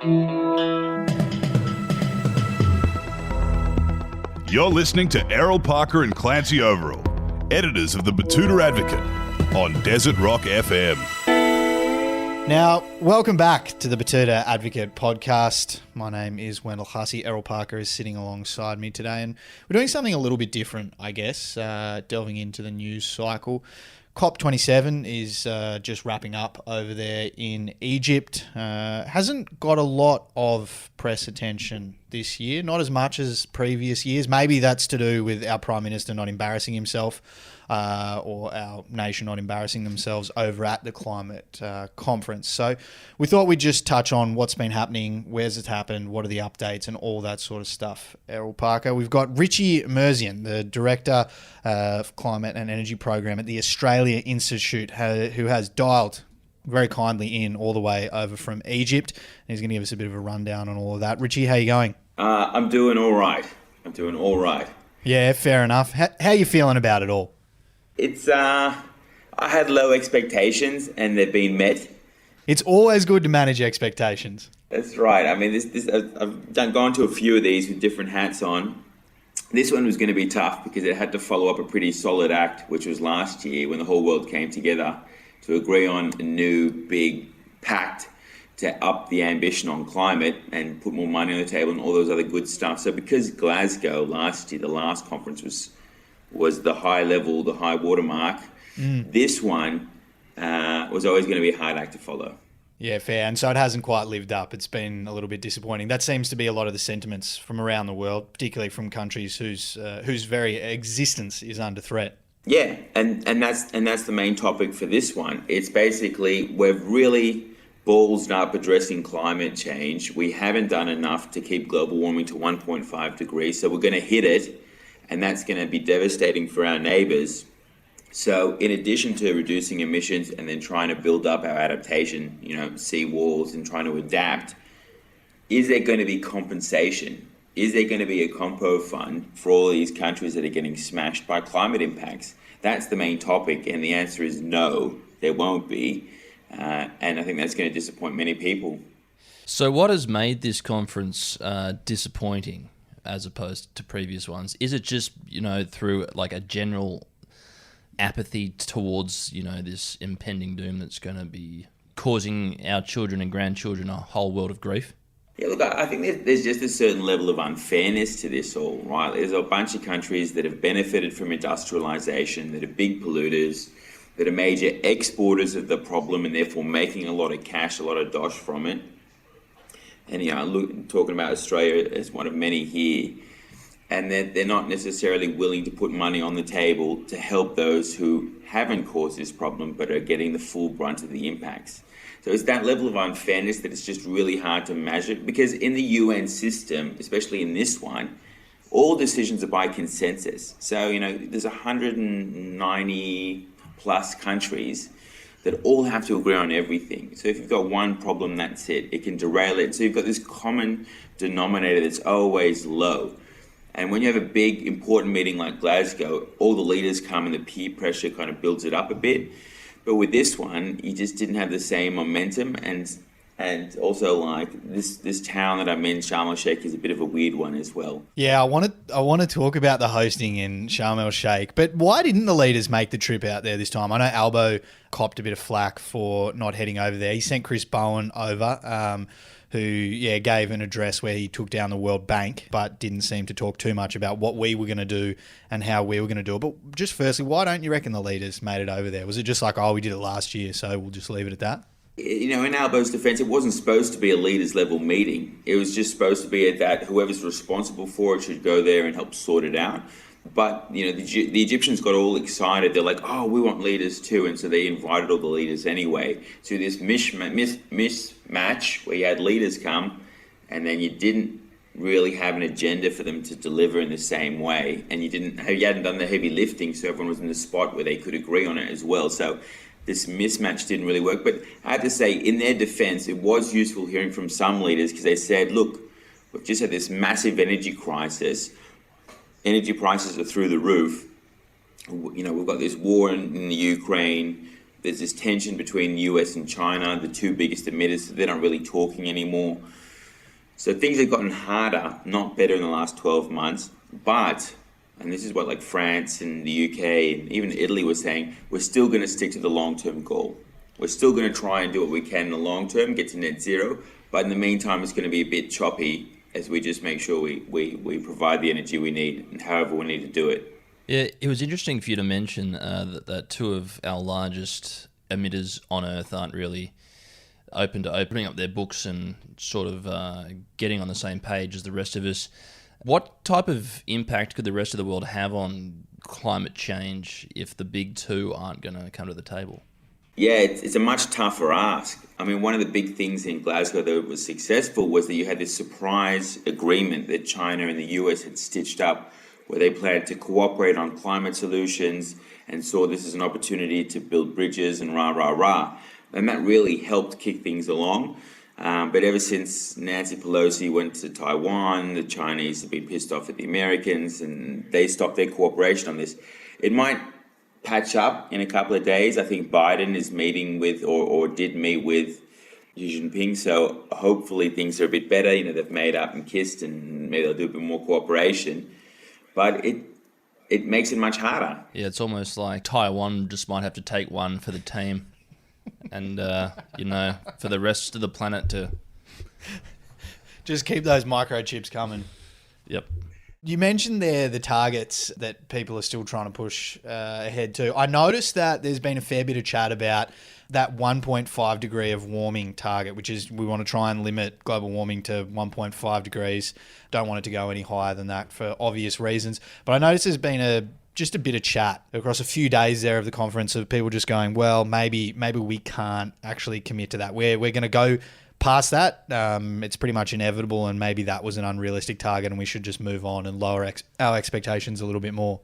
You're listening to Errol Parker and Clancy Overall, editors of the Batuta Advocate, on Desert Rock FM. Now, welcome back to the Batuta Advocate podcast. My name is Wendell Hussey. Errol Parker is sitting alongside me today, and we're doing something a little bit different, I guess, delving into the news cycle. COP27 is just wrapping up over there in Egypt. Hasn't got a lot of press attention this year, not as much as previous years. Maybe that's to do with our Prime Minister not embarrassing himself or our nation not embarrassing themselves over at the climate conference. So we thought we'd just touch on what's been happening, where's it happened, what are the updates and all that sort of stuff. Errol Parker, we've got Richie Merzian, the Director of Climate and Energy Program at the Australia Institute, who has dialed very kindly in all the way over from Egypt. And he's going to give us a bit of a rundown on all of that. Richie, how you going? I'm doing all right. Yeah, fair enough. How are you feeling about it all? It's I had low expectations and they've been met. It's always good to manage expectations. That's right. I mean, I've gone to a few of these with different hats on. This one was going to be tough because it had to follow up a pretty solid act, which was last year when the whole world came together to agree on a new big pact to up the ambition on climate and put more money on the table and all those other good stuff. So because Glasgow last year, the last conference was the high level, the high watermark, this one was always going to be a hard act to follow. Yeah, fair. And so it hasn't quite lived up. It's been a little bit disappointing. That seems to be a lot of the sentiments from around the world, particularly from countries whose very existence is under threat. Yeah, and that's the main topic for this one. It's basically we've really ballsed up addressing climate change. We haven't done enough to keep global warming to 1.5 degrees, so we're going to hit it, and that's going to be devastating for our neighbours. So in addition to reducing emissions and then trying to build up our adaptation, sea walls and trying to adapt, is there going to be compensation? Is there going to be a compo fund for all these countries that are getting smashed by climate impacts? That's the main topic, and the answer is no, there won't be. And I think that's going to disappoint many people. So what has made this conference disappointing as opposed to previous ones? Is it just, through like a general apathy towards, this impending doom that's going to be causing our children and grandchildren a whole world of grief? Yeah, look, I think there's just a certain level of unfairness to this all, right? There's a bunch of countries that have benefited from industrialization, that are big polluters, that are major exporters of the problem and therefore making a lot of cash, a lot of dosh from it. And, talking about Australia as one of many here, and they're not necessarily willing to put money on the table to help those who haven't caused this problem but are getting the full brunt of the impacts. So it's that level of unfairness that it's just really hard to measure, because in the UN system, especially in this one, all decisions are by consensus. So, there's 190 plus countries that all have to agree on everything. So if you've got one problem, that's it. It can derail it. So you've got this common denominator that's always low. And when you have a big, important meeting like Glasgow, all the leaders come and the peer pressure kind of builds it up a bit. But with this one, you just didn't have the same momentum. And also, like, this town that I'm in, Sharm el-Sheikh, is a bit of a weird one as well. Yeah, I want to talk about the hosting in Sharm el-Sheikh, but why didn't the leaders make the trip out there this time? I know Albo copped a bit of flack for not heading over there. He sent Chris Bowen over, who gave an address where he took down the World Bank, but didn't seem to talk too much about what we were going to do and how we were going to do it. But just firstly, why don't you reckon the leaders made it over there? Was it just like, we did it last year, so we'll just leave it at that? In Albo's defence, it wasn't supposed to be a leaders level meeting. It was just supposed to be that whoever's responsible for it should go there and help sort it out. But, the Egyptians got all excited. They're like, we want leaders too. And so they invited all the leaders anyway. So this mismatch where you had leaders come and then you didn't really have an agenda for them to deliver in the same way. And you hadn't done the heavy lifting, so everyone was in the spot where they could agree on it as well. So this mismatch didn't really work. But I have to say, in their defense, it was useful hearing from some leaders, because they said, look, we've just had this massive energy crisis. Energy prices are through the roof. We've got this war in the Ukraine. There's this tension between the US and China, the two biggest emitters. They're not really talking anymore. So things have gotten harder, not better in the last 12 months. But, and this is what like France and the UK and even Italy were saying, we're still going to stick to the long-term goal. We're still going to try and do what we can in the long term, get to net zero. But in the meantime, it's going to be a bit choppy as we just make sure we provide the energy we need and however we need to do it. Yeah, it was interesting for you to mention that two of our largest emitters on Earth aren't really open to opening up their books and sort of getting on the same page as the rest of us. What type of impact could the rest of the world have on climate change if the big two aren't going to come to the table? Yeah, it's a much tougher ask. I mean, one of the big things in Glasgow that was successful was that you had this surprise agreement that China and the US had stitched up where they planned to cooperate on climate solutions and saw this as an opportunity to build bridges and rah. And that really helped kick things along. But ever since Nancy Pelosi went to Taiwan, the Chinese have been pissed off at the Americans and they stopped their cooperation on this. It might patch up in a couple of days. I think Biden is meeting with or did meet with Xi Jinping, so hopefully things are a bit better. You know, they've made up and kissed and maybe they'll do a bit more cooperation. But it makes it much harder. Yeah, it's almost like Taiwan just might have to take one for the team. And, for the rest of the planet to... Just keep those microchips coming. Yep. You mentioned there the targets that people are still trying to push ahead to. I noticed that there's been a fair bit of chat about that 1.5 degree of warming target, which is we want to try and limit global warming to 1.5 degrees. Don't want it to go any higher than that for obvious reasons. But I noticed there's been just a bit of chat across a few days there of the conference of people just going, well, maybe we can't actually commit to that. We're going to go past that. It's pretty much inevitable, and maybe that was an unrealistic target and we should just move on and lower our expectations a little bit more.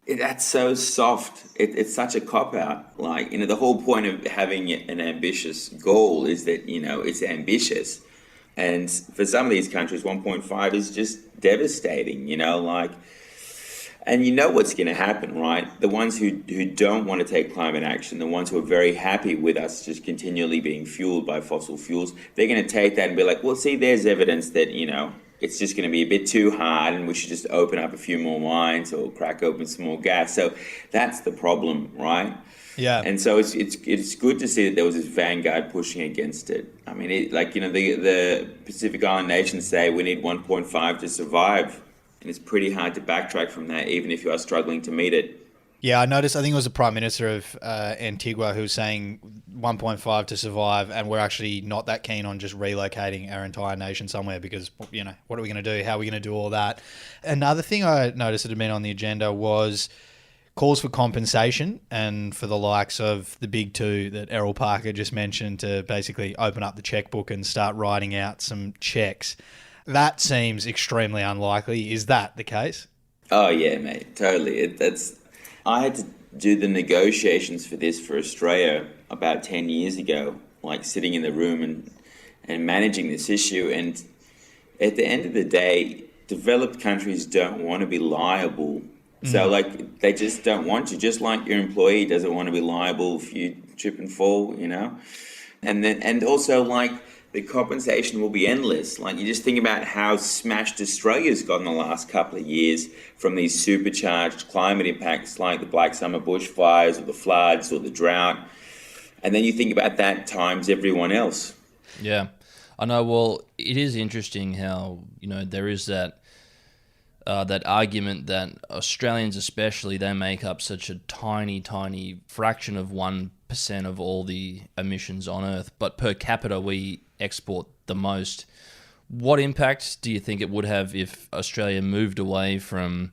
That's so soft. It's such a cop-out. Like, the whole point of having an ambitious goal is that, it's ambitious. And for some of these countries, 1.5 is just devastating, and you know what's going to happen, right? The ones who don't want to take climate action, the ones who are very happy with us just continually being fueled by fossil fuels, they're going to take that and be like, well, see, there's evidence that, it's just going to be a bit too hard and we should just open up a few more mines or crack open some more gas. So that's the problem, right? Yeah. And so it's good to see that there was this vanguard pushing against it. I mean, the Pacific Island nations say we need 1.5 to survive. And it's pretty hard to backtrack from that, even if you are struggling to meet it. Yeah, I noticed, I think it was the Prime Minister of Antigua who was saying 1.5 to survive, and we're actually not that keen on just relocating our entire nation somewhere because, what are we going to do? How are we going to do all that? Another thing I noticed that had been on the agenda was calls for compensation and for the likes of the big two that Errol Parker just mentioned to basically open up the checkbook and start writing out some checks. That seems extremely unlikely. Is that the case? Oh, yeah, mate, totally. I had to do the negotiations for this for Australia about 10 years ago, like sitting in the room and managing this issue. And at the end of the day, developed countries don't want to be liable. So, they just don't want to. Just like your employee doesn't want to be liable if you trip and fall, And also, the compensation will be endless. You just think about how smashed Australia's got in the last couple of years from these supercharged climate impacts like the Black Summer bushfires or the floods or the drought. And then you think about that times everyone else. Yeah, I know. Well, it is interesting how, there is that argument that Australians especially, they make up such a tiny, tiny fraction of 1% of all the emissions on Earth, but per capita we export the most. What impact do you think it would have if Australia moved away from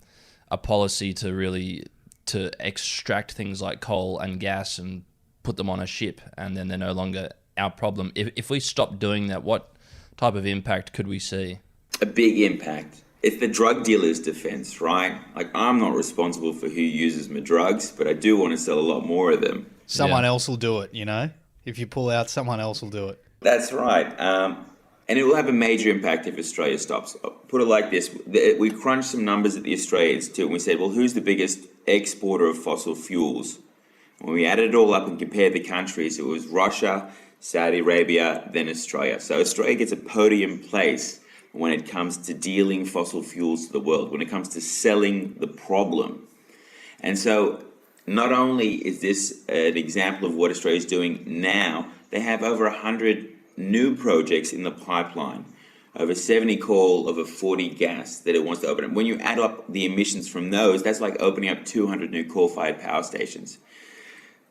a policy to extract things like coal and gas and put them on a ship, and then they're no longer our problem? If we stopped doing that, what type of impact could we see? A big impact. It's the drug dealer's defense, right? I'm not responsible for who uses my drugs, but I do want to sell a lot more of them. Someone else will do it, If you pull out, someone else will do it. That's right. And it will have a major impact if Australia stops. Put it like this. We crunched some numbers at the Australia Institute and we said, well, who's the biggest exporter of fossil fuels? When we added it all up and compared the countries, it was Russia, Saudi Arabia, then Australia. So Australia gets a podium place. when it comes to dealing fossil fuels to the world, when it comes to selling the problem. And so not only is this an example of what Australia is doing now, they have over 100 new projects in the pipeline, over 70 coal, over 40 gas that it wants to open up. When you add up the emissions from those, that's like opening up 200 new coal-fired power stations.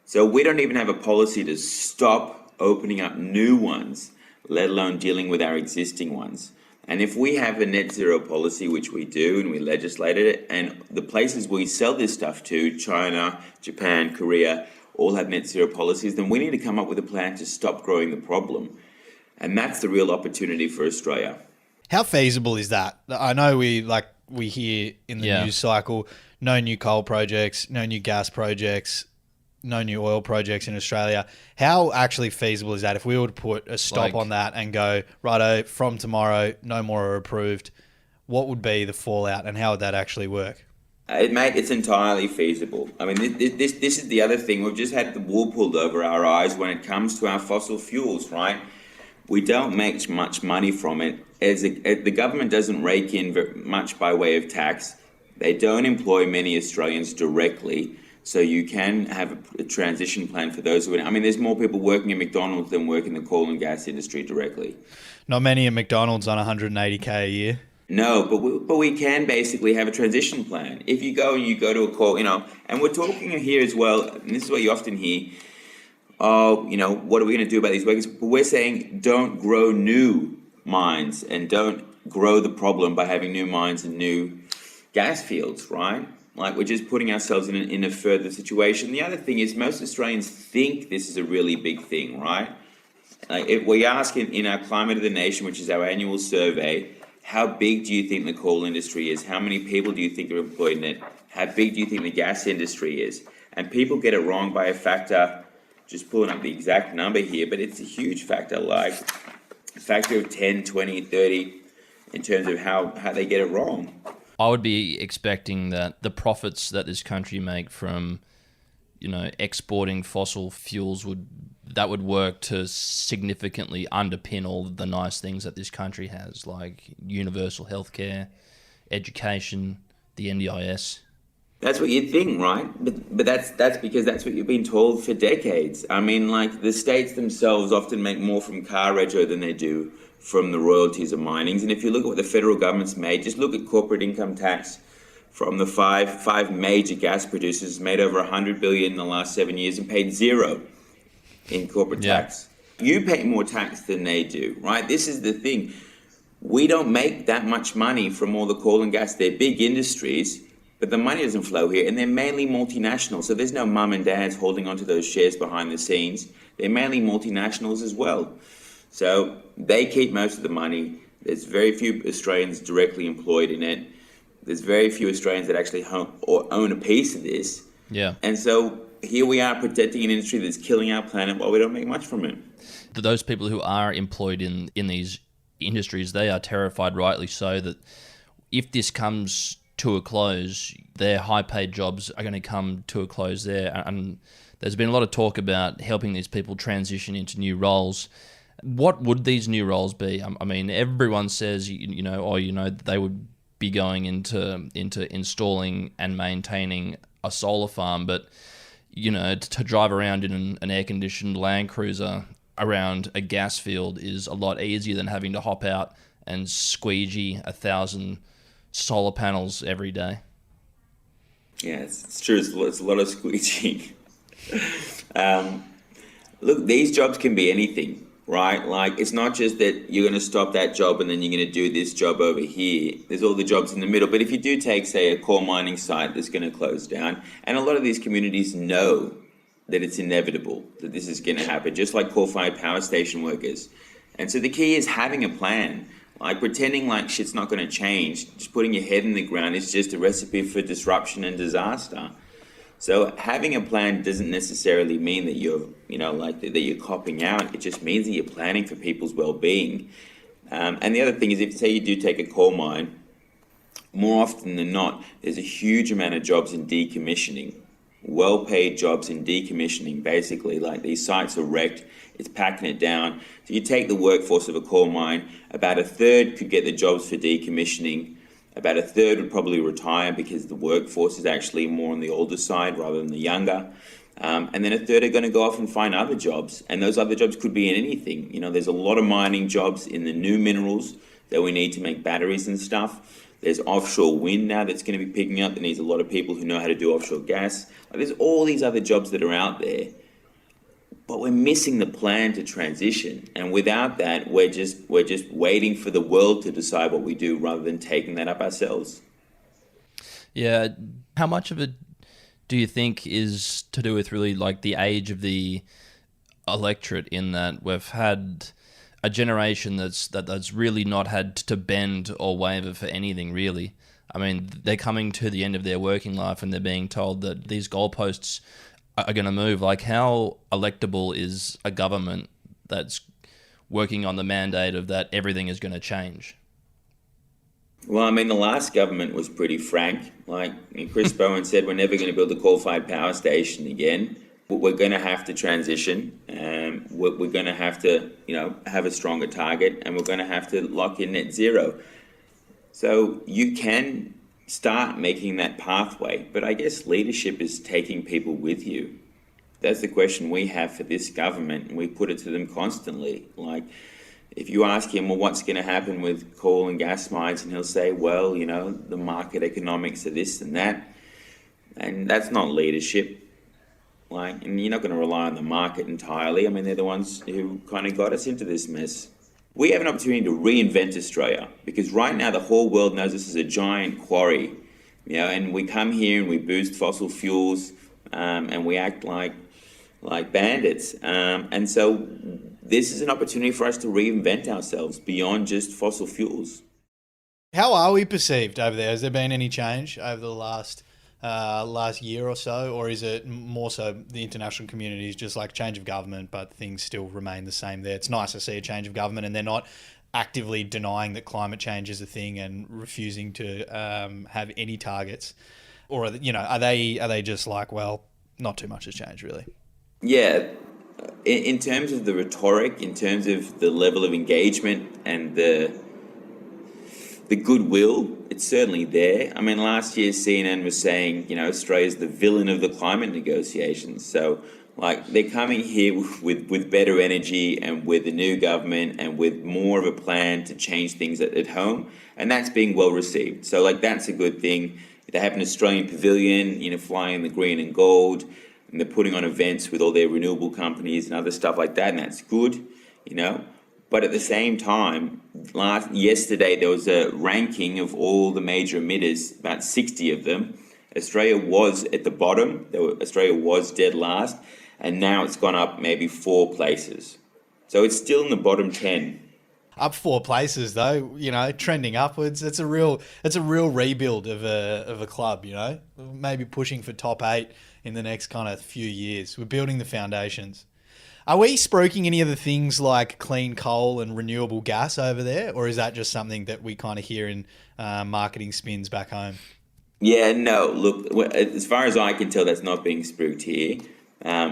So we don't even have a policy to stop opening up new ones, let alone dealing with our existing ones. And if we have a net zero policy, which we do, and we legislated it, and the places we sell this stuff to, China, Japan, Korea, all have net zero policies, then we need to come up with a plan to stop growing the problem. And that's the real opportunity for Australia. How feasible is that? I know we hear in the news cycle, no new coal projects, no new gas projects, no new oil projects in Australia. How actually feasible is that? If we were to put a stop on that and go, righto, from tomorrow, no more are approved, what would be the fallout and how would that actually work? Mate, it's entirely feasible. I mean, this is the other thing. We've just had the wool pulled over our eyes when it comes to our fossil fuels, right? We don't make much money from it. The government doesn't rake in much by way of tax. They don't employ many Australians directly. So you can have a transition plan for those who... I mean, there's more people working at McDonald's than work in the coal and gas industry directly. Not many at McDonald's on 180K a year. No, but we can basically have a transition plan. If you go to a coal, and we're talking here as well, and this is what you often hear, what are we going to do about these workers? But we're saying don't grow new mines and don't grow the problem by having new mines and new gas fields, right? Like, we're just putting ourselves in a further situation. The other thing is most Australians think this is a really big thing, right? Like, if we ask in our Climate of the Nation, which is our annual survey, how big do you think the coal industry is? How many people do you think are employed in it? How big do you think the gas industry is? And people get it wrong by a factor, just pulling up the exact number here, but it's a huge factor, like a factor of 10, 20, 30 in terms of how they get it wrong. I would be expecting that the profits that this country make from, exporting fossil fuels would work to significantly underpin all the nice things that this country has, like universal healthcare, education, the NDIS. That's what you'd think, right? But that's because that's what you've been told for decades. I mean, like, the states themselves often make more from car rego than they do from the royalties of minings. And if you look at what the federal government's made, just look at corporate income tax from the five major gas producers, made over $100 billion in the last 7 years and paid zero in corporate tax. You pay more tax than they do, right? This is the thing. We don't make that much money from all the coal and gas. They're big industries, but the money doesn't flow here, and they're mainly multinational. So there's no mum and dads holding onto those shares behind the scenes. They're mainly multinationals as well. So they keep most of the money. There's very few Australians directly employed in it. There's very few Australians that actually own a piece of this. Yeah. And so here we are protecting an industry that's killing our planet while we don't make much from it. Those people who are employed in these industries, they are terrified, rightly so, that if this comes to a close, their high-paid jobs are going to come to a close there. And there's been a lot of talk about helping these people transition into new roles. What would these new roles be? I mean, everyone says, they would be going into installing and maintaining a solar farm, but, to drive around in an air-conditioned Land Cruiser around a gas field is a lot easier than having to hop out and squeegee 1,000 solar panels every day. Yeah, it's true. It's a lot of squeegeeing. Look, these jobs can be anything, right? Like, it's not just that you're going to stop that job and then you're going to do this job over here. There's all the jobs in the middle. But if you do take, say, a coal mining site that's going to close down, and a lot of these communities know that it's inevitable, that this is going to happen, just like coal-fired power station workers. And so the key is having a plan. Like, pretending like shit's not going to change, just putting your head in the ground is just a recipe for disruption and disaster. So having a plan doesn't necessarily mean that you're, that you're copping out. It just means that you're planning for people's well-being. And the other thing is, if, say, you do take a coal mine, more often than not, there's a huge amount of jobs in decommissioning, well-paid jobs in decommissioning. Basically, like, these sites are wrecked. it's packing it down. So you take the workforce of a coal mine, about a third could get the jobs for decommissioning, about a third would probably retire because the workforce is actually more on the older side rather than the younger. And then a third are going to go off and find other jobs. And those other jobs could be in anything. You know, there's a lot of mining jobs in the new minerals that we need to make batteries and stuff. There's offshore wind now that's going to be picking up that needs a lot of people who know how to do offshore gas. Like, there's all these other jobs that are out there. But we're missing the plan to transition. And without that, we're just waiting for the world to decide what we do rather than taking that up ourselves. Yeah. How much of it do you think is to do with really like the age of the electorate, in that we've had a generation that's really not had to bend or waver for anything, really? I mean, they're coming to the end of their working life and they're being told that these goalposts are going to move. Like, how electable is a government that's working on the mandate of that everything is going to change? Well, I mean, the last government was pretty frank. Like, Chris Bowen said, we're never going to build a coal-fired power station again. We're going to have to transition, and we're going to have to, have a stronger target, and we're going to have to lock in net zero. So you can start making that pathway, but I guess leadership is taking people with you. That's the question we have for this government, and we put it to them constantly. Like, if you ask him, well, what's going to happen with coal and gas mines, and he'll say, well, the market economics are this and that, and that's not leadership. Like, and you're not going to rely on the market entirely. I mean, they're the ones who kind of got us into this mess. We have an opportunity to reinvent Australia, because right now the whole world knows this is a giant quarry, and we come here and we boost fossil fuels, and we act like bandits. And so this is an opportunity for us to reinvent ourselves beyond just fossil fuels. How are we perceived over there? Has there been any change over the last year or so, or is it more so the international community is just like change of government, but things still remain the same there? It's nice to see a change of government, and they're not actively denying that climate change is a thing and refusing to have any targets, or are they just like, well, not too much has changed really? Yeah, in terms of the rhetoric, in terms of the level of engagement and the goodwill, it's certainly there. I mean, last year CNN was saying, Australia's the villain of the climate negotiations. So, like, they're coming here with better energy and with a new government and with more of a plan to change things at home, and that's being well received. So, like, that's a good thing. They have an Australian pavilion, flying the green and gold, and they're putting on events with all their renewable companies and other stuff like that, and that's good, But at the same time, yesterday there was a ranking of all the major emitters, about 60 of them. Australia was at the bottom. Australia was dead last, and now it's gone up maybe 4 places. So it's still in the bottom 10. Up 4 places though, trending upwards. It's a real rebuild of a club, maybe pushing for top 8 in the next kind of few years. We're building the foundations. Are we spruiking any of the things like clean coal and renewable gas over there, or is that just something that we kind of hear in marketing spins back home? Yeah, no, look, as far as I can tell, that's not being spruiked here,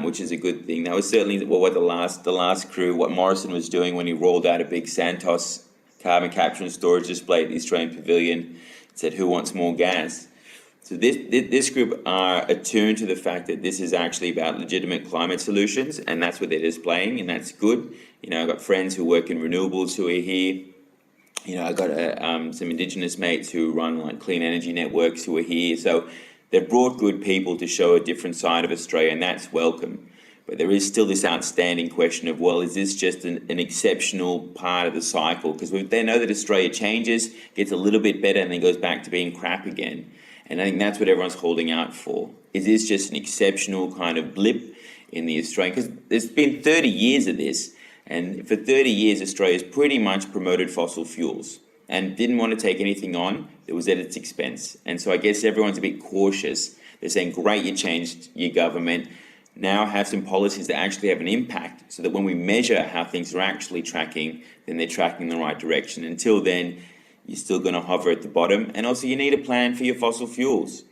which is a good thing. That was certainly what the last crew, what Morrison was doing when he rolled out a big Santos carbon capture and storage display at the Australian Pavilion, said, who wants more gas? So this group are attuned to the fact that this is actually about legitimate climate solutions, and that's what they're displaying, and that's good. I've got friends who work in renewables who are here. I've got some Indigenous mates who run like clean energy networks who are here. So they've brought good people to show a different side of Australia, and that's welcome. But there is still this outstanding question of, well, is this just an exceptional part of the cycle? Because they know that Australia changes, gets a little bit better, and then goes back to being crap again. And I think that's what everyone's holding out for. Is this just an exceptional kind of blip in the Australian? Because there's been 30 years of this, and for 30 years Australia's pretty much promoted fossil fuels and didn't want to take anything on that was at its expense. And so I guess everyone's a bit cautious. They're saying, great, you changed your government. Now have some policies that actually have an impact, so that when we measure how things are actually tracking, then they're tracking in the right direction. Until then, you're still going to hover at the bottom. And also you need a plan for your fossil fuels.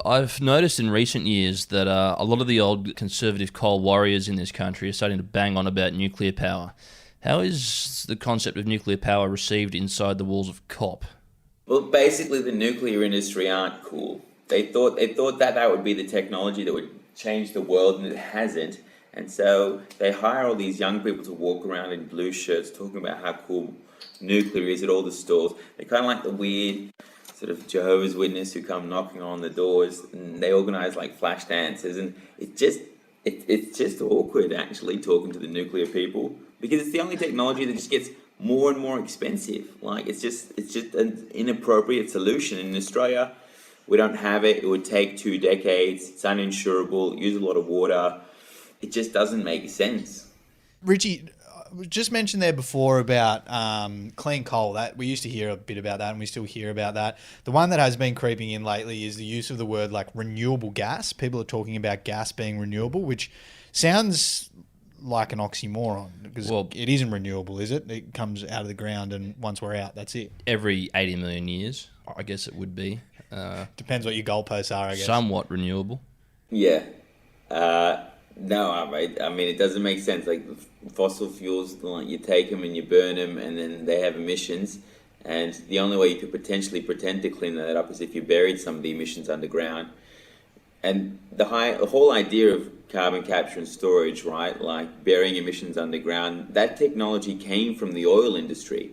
I've noticed in recent years that a lot of the old conservative coal warriors in this country are starting to bang on about nuclear power. How is the concept of nuclear power received inside the walls of COP? Well, basically, the nuclear industry aren't cool. They thought that would be the technology that would change the world, and it hasn't. And so they hire all these young people to walk around in blue shirts talking about how cool nuclear is at all the stores. They're kind of like the weird sort of Jehovah's Witness who come knocking on the doors, and they organize like flash dances, and it's just awkward actually talking to the nuclear people, because it's the only technology that just gets more and more expensive. Like it's just an inappropriate solution. In Australia, we don't have it. It would take 2 decades. It's uninsurable. Use a lot of water. It just doesn't make sense. Richie, just mentioned there before about clean coal. That we used to hear a bit about that, and we still hear about that. The one that has been creeping in lately is the use of the word like renewable gas. People are talking about gas being renewable, which sounds like an oxymoron, because it isn't renewable, is it? It comes out of the ground, and once we're out, that's it. Every 80 million years, I guess it would be. Depends what your goalposts are, I guess. Somewhat renewable. Yeah. No, I mean, it doesn't make sense. Like fossil fuels, like you take them and you burn them, and then they have emissions. And the only way you could potentially pretend to clean that up is if you buried some of the emissions underground. And the whole idea of carbon capture and storage, right, like burying emissions underground, that technology came from the oil industry.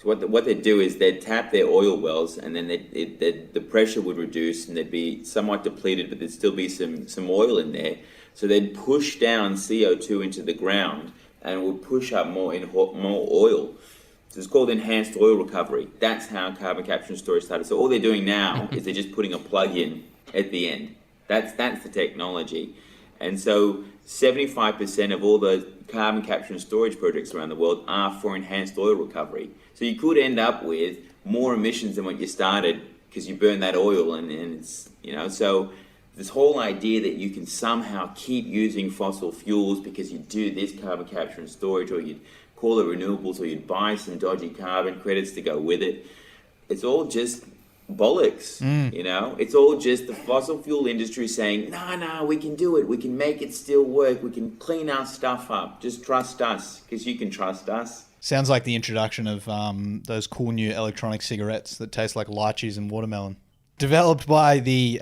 So what they'd do is they'd tap their oil wells, and then the pressure would reduce, and they'd be somewhat depleted, but there'd still be some oil in there. So they'd push down CO2 into the ground, and it would push up more oil. So it's called enhanced oil recovery. That's how carbon capture and storage started. So all they're doing now is they're just putting a plug in at the end. That's the technology. And so 75% of all the carbon capture and storage projects around the world are for enhanced oil recovery. So you could end up with more emissions than what you started because you burn that oil, and it's, so this whole idea that you can somehow keep using fossil fuels because you do this carbon capture and storage, or you'd call it renewables, or you'd buy some dodgy carbon credits to go with it, it's all just bollocks. It's all just the fossil fuel industry saying, no, we can do it, we can make it still work, we can clean our stuff up, just trust us, because you can trust us. Sounds like the introduction of those cool new electronic cigarettes that taste like lychees and watermelon, developed by the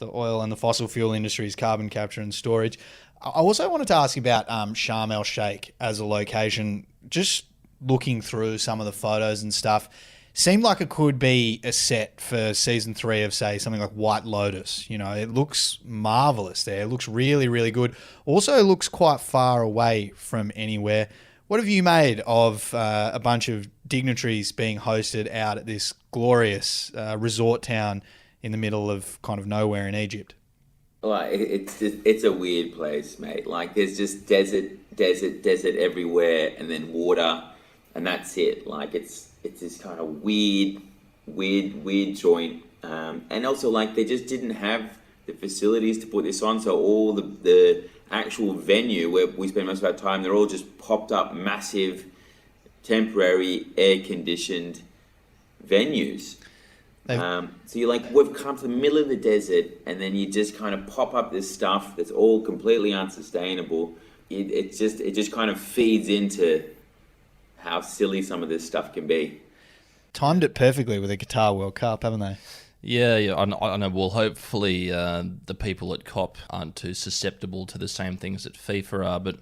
oil and the fossil fuel industry's carbon capture and storage. I also wanted to ask you about Sharm el Sheikh as a location. Just looking through some of the photos and stuff, seemed like it could be a set for season 3 of, say, something like White Lotus. It looks marvelous there. It looks really, really good. Also looks quite far away from anywhere. What have you made of a bunch of dignitaries being hosted out at this glorious resort town in the middle of kind of nowhere in Egypt? Like, it's a weird place, mate. Like, there's just desert everywhere, and then water, and that's it. Like, it's this kind of weird joint. And also, like, they just didn't have the facilities to put this on, so all the actual venue where we spend most of our time, they're all just popped up massive, temporary, air-conditioned venues. So you're like, we've come to the middle of the desert, and then you just kind of pop up this stuff that's all completely unsustainable. It just kind of feeds into how silly some of this stuff can be. Timed it perfectly with the Qatar World Cup, haven't they? Yeah, I know. Well, hopefully the people at COP aren't too susceptible to the same things that FIFA are. But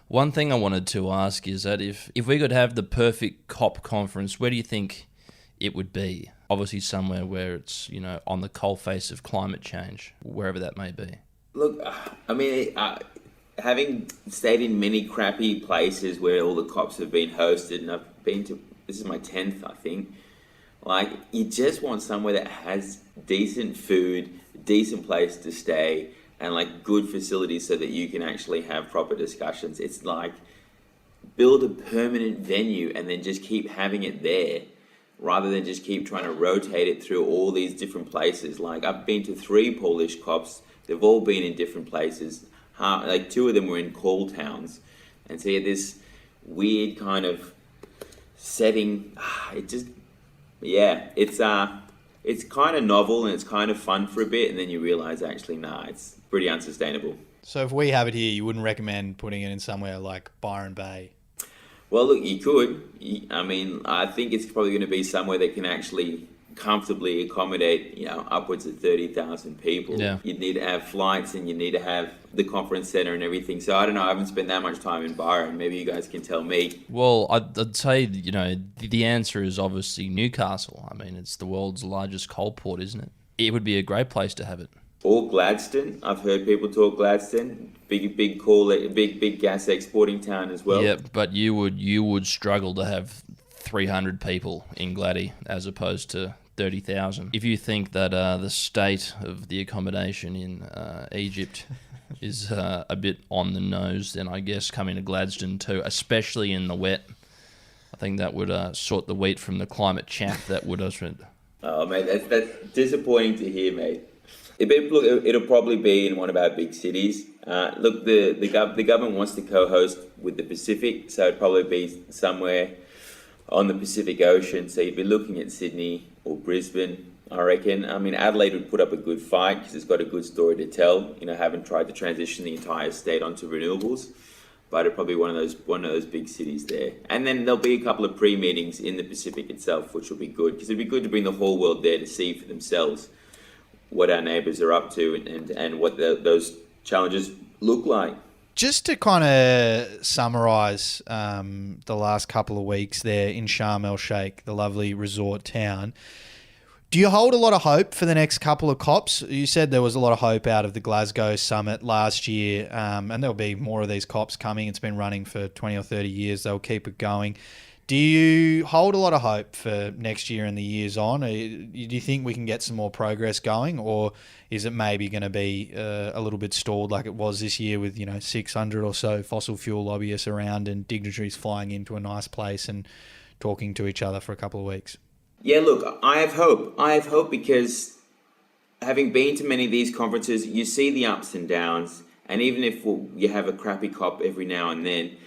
one thing I wanted to ask is that if we could have the perfect COP conference, where do you think it would be? Obviously somewhere where it's, on the coalface of climate change, wherever that may be. Look, I mean, having stayed in many crappy places where all the COPs have been hosted, and I've been to, this is my 10th, I think. Like, you just want somewhere that has decent food, decent place to stay, and like good facilities so that you can actually have proper discussions. It's like, build a permanent venue and then just keep having it there, rather than just keep trying to rotate it through all these different places. Like, I've been to 3 Polish COPs. They've all been in different places. Like, 2 of them were in coal towns. And so you had this weird kind of setting. It's it's kind of novel and it's kind of fun for a bit, and then you realise actually, nah, it's pretty unsustainable. So if we have it here, you wouldn't recommend putting it in somewhere like Byron Bay? Well, look, you could. I mean, I think it's probably going to be somewhere that can actually comfortably accommodate, upwards of 30,000 people. Yeah. You'd need to have flights and you need to have the conference center and everything. So I don't know. I haven't spent that much time in Byron. Maybe you guys can tell me. Well, I'd say, the answer is obviously Newcastle. I mean, it's the world's largest coal port, isn't it? It would be a great place to have it. Or Gladstone. I've heard people talk Gladstone. Big gas exporting town as well. Yeah, but you would struggle to have 300 people in Gladdy as opposed to 30,000. If you think that the state of the accommodation in Egypt is a bit on the nose, then I guess coming to Gladstone too, especially in the wet, I think that would sort the wheat from the climate chaff that would. Oh, mate, that's disappointing to hear, mate. It'll probably be in one of our big cities. Look, the government wants to co-host with the Pacific, so it'd probably be somewhere on the Pacific Ocean. So you'd be looking at Sydney or Brisbane, I reckon. I mean, Adelaide would put up a good fight because it's got a good story to tell. Having tried to transition the entire state onto renewables, but it'd probably be one of those big cities there. And then there'll be a couple of pre-meetings in the Pacific itself, which will be good because it'd be good to bring the whole world there to see for themselves what our neighbours are up to and what those challenges look like. Just to kind of summarise the last couple of weeks there in Sharm el-Sheikh, the lovely resort town, do you hold a lot of hope for the next couple of COPs? You said there was a lot of hope out of the Glasgow summit last year, and there'll be more of these COPs coming. It's been running for 20 or 30 years. They'll keep it going. Do you hold a lot of hope for next year and the years on? Do you think we can get some more progress going, or is it maybe going to be a little bit stalled like it was this year with 600 or so fossil fuel lobbyists around and dignitaries flying into a nice place and talking to each other for a couple of weeks? Yeah, look, I have hope. I have hope because having been to many of these conferences, you see the ups and downs, and even if you have a crappy COP every now and then,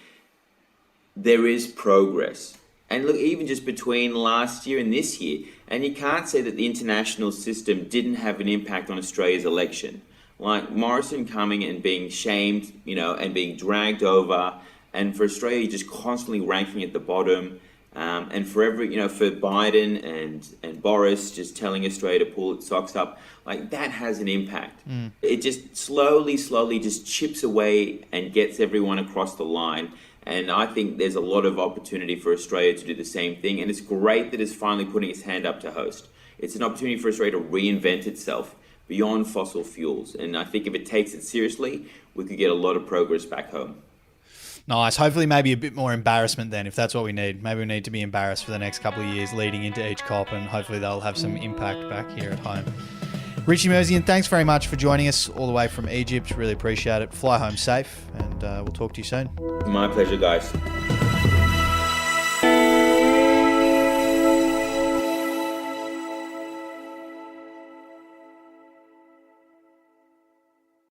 there is progress. And look, even just between last year and this year, and you can't say that the international system didn't have an impact on Australia's election. Like Morrison coming and being shamed, and being dragged over, and for Australia just constantly ranking at the bottom, and for Biden and Boris just telling Australia to pull its socks up, like that has an impact. It just slowly just chips away and gets everyone across the line. And I think there's a lot of opportunity for Australia to do the same thing. And it's great that it's finally putting its hand up to host. It's an opportunity for Australia to reinvent itself beyond fossil fuels. And I think if it takes it seriously, we could get a lot of progress back home. Nice. Hopefully maybe a bit more embarrassment then, if that's what we need. Maybe we need to be embarrassed for the next couple of years leading into each COP, and hopefully they'll have some impact back here at home. Richie Merzian, thanks very much for joining us all the way from Egypt. Really appreciate it. Fly home safe, and we'll talk to you soon. My pleasure, guys.